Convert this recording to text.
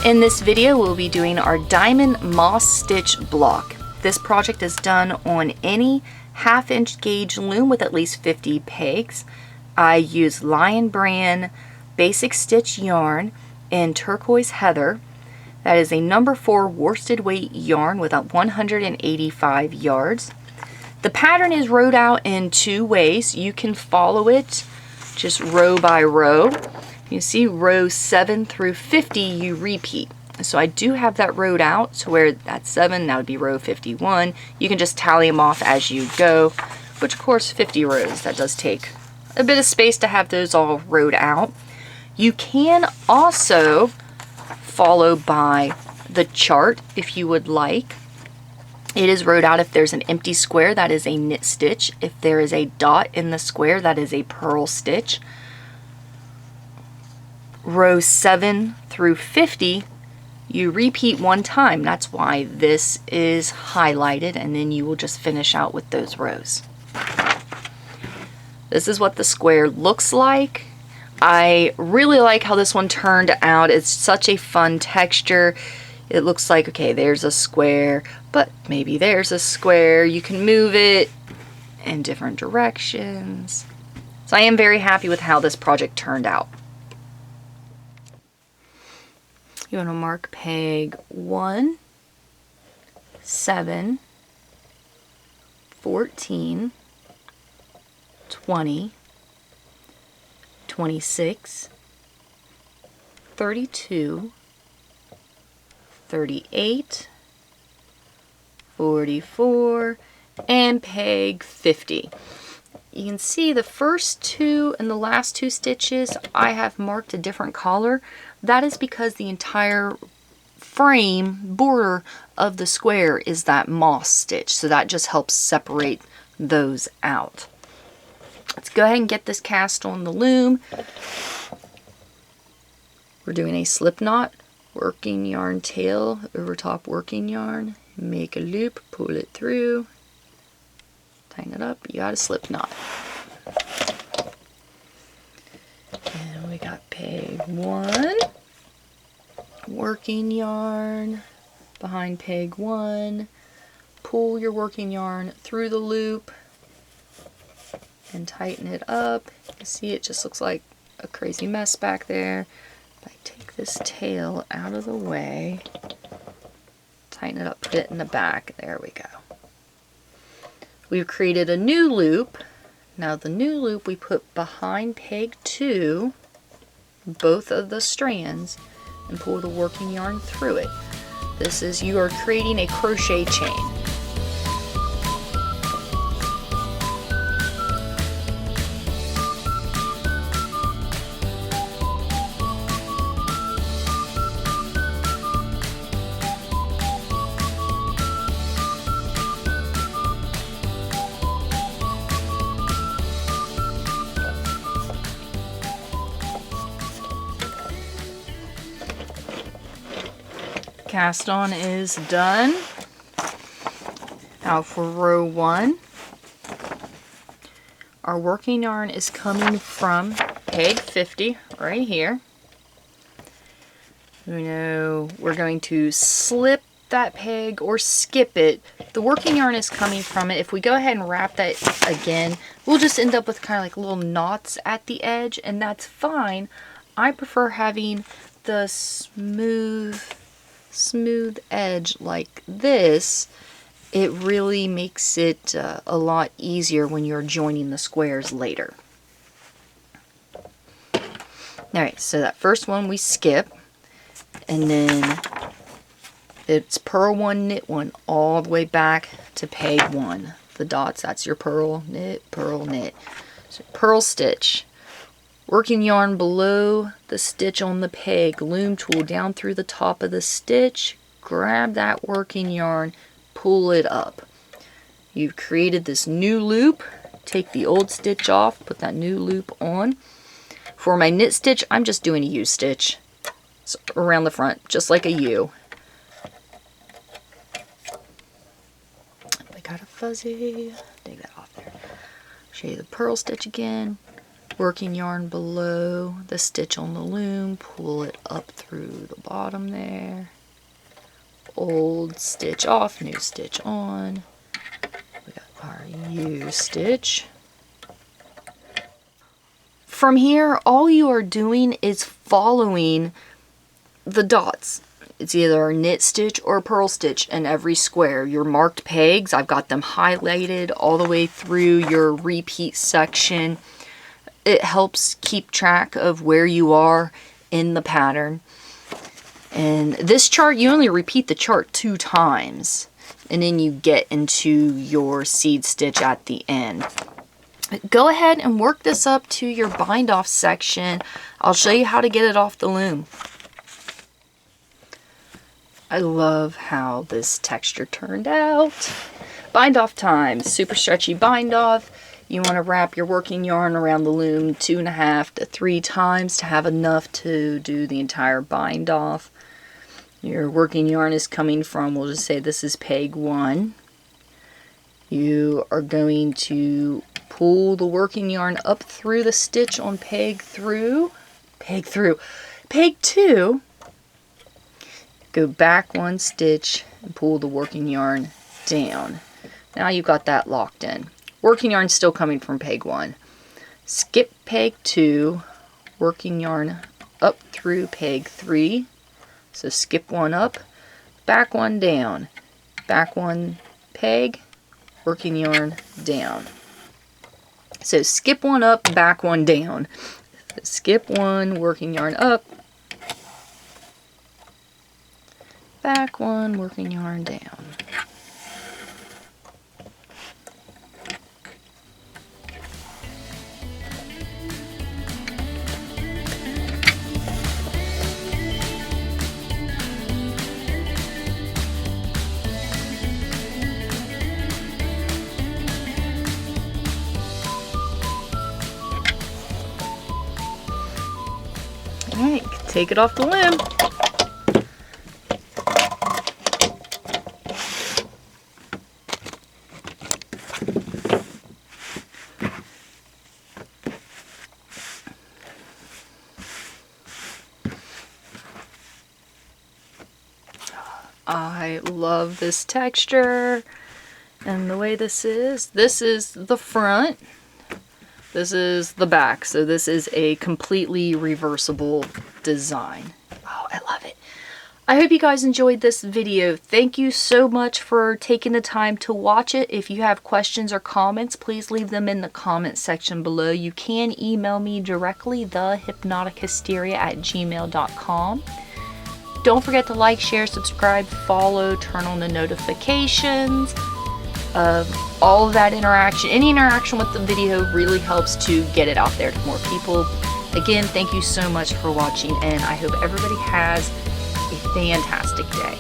In this video, we'll be doing our diamond moss stitch block. This project is done on any 1/2" gauge loom with at least 50 pegs. I use Lion Brand basic stitch yarn in turquoise heather. That is a number 4 worsted weight yarn with 185 yards. The pattern is rowed out in 2 ways. You can follow it just row by row. You see rows 7 through 50 you repeat. So I do have that rowed out, so where that's 7, that would be row 51. You can just tally them off as you go, which of course 50 rows, that does take a bit of space to have those all rowed out. You can also follow by the chart if you would like. It is rowed out. If there's an empty square, that is a knit stitch. If there is a dot in the square, that is a purl stitch. Rows 7 through 50, you repeat 1 time. That's why this is highlighted, and then you will just finish out with those rows. This is what the square looks like. I really like how this one turned out. It's such a fun texture. It looks like, okay, there's a square, but maybe there's a square. You can move it in different directions. So I am very happy with how this project turned out. You want to mark peg 1, 7, 14, 20, 26, 32, 38, 44, and peg 50. You can see the first 2 and the last 2 stitches I have marked a different color. That is because the entire frame border of the square is that moss stitch, so that just helps separate those out. Let's go ahead and get this cast on the loom. We're doing a slip knot, working yarn tail over top working yarn, make a loop, pull it through, tighten it up, you got a slip knot. And we got peg 1, working yarn behind peg 1, pull your working yarn through the loop and tighten it up. You see it just looks like a crazy mess back there. If I take this tail out of the way, tighten it up, put it in the back, there we go. We've created a new loop. Now the new loop we put behind peg 2, both of the strands, and pull the working yarn through it. This is, you are creating a crochet chain. Cast on is done. Now for row 1, our working yarn is coming from peg 50 right here. We know we're going to slip that peg or skip it. The working yarn is coming from it. If we go ahead and wrap that again, we'll just end up with kind of like little knots at the edge, and that's fine. I prefer having the smooth edge like this. It really makes it a lot easier when you're joining the squares later. Alright, so that first one we skip, and then it's purl 1, knit 1 all the way back to peg 1. The dots, that's your purl, knit, knit. So purl stitch. Working yarn below the stitch on the peg, loom tool down through the top of the stitch, grab that working yarn, pull it up. You've created this new loop, take the old stitch off, put that new loop on. For my knit stitch, I'm just doing a U stitch around the front, just like a U. I got a fuzzy, take that off there. Show you the purl stitch again. working yarn below the stitch on the loom, pull it up through the bottom there. Old stitch off, new stitch on. We got our U stitch. From here, all you are doing is following the dots. It's either a knit stitch or a purl stitch in every square. Your marked pegs, I've got them highlighted all the way through your repeat section. It helps keep track of where you are in the pattern. And this chart, you only repeat the chart 2 times, and then you get into your seed stitch at the end. Go ahead and work this up to your bind off section. I'll show you how to get it off the loom. I love how this texture turned out. Bind off time, super stretchy bind off. You want to wrap your working yarn around the loom 2.5 to 3 times to have enough to do the entire bind off. Your working yarn is coming from, we'll just say this is peg 1. You are going to pull the working yarn up through the stitch on peg 2. Go back 1 stitch and pull the working yarn down. Now you've got that locked in. Working yarn still coming from peg 1. Skip peg 2, working yarn up through peg 3. So skip 1 up, back 1 down, back 1 peg, working yarn down. So skip 1 up, back 1 down. Skip 1, working yarn up, back 1, working yarn down. Alright, take it off the loom. I love this texture and the way this is. This is the front. This is the back. So this is a completely reversible design. Oh, I love it. I hope you guys enjoyed this video. Thank you so much for taking the time to watch it. If you have questions or comments, please leave them in the comment section below. You can email me directly, thehypnotichysteria@gmail.com. Don't forget to like, share, subscribe, follow, turn on the notifications. All of that interaction, any interaction with the video really helps to get it out there to more people. Again, thank you so much for watching, and I hope everybody has a fantastic day.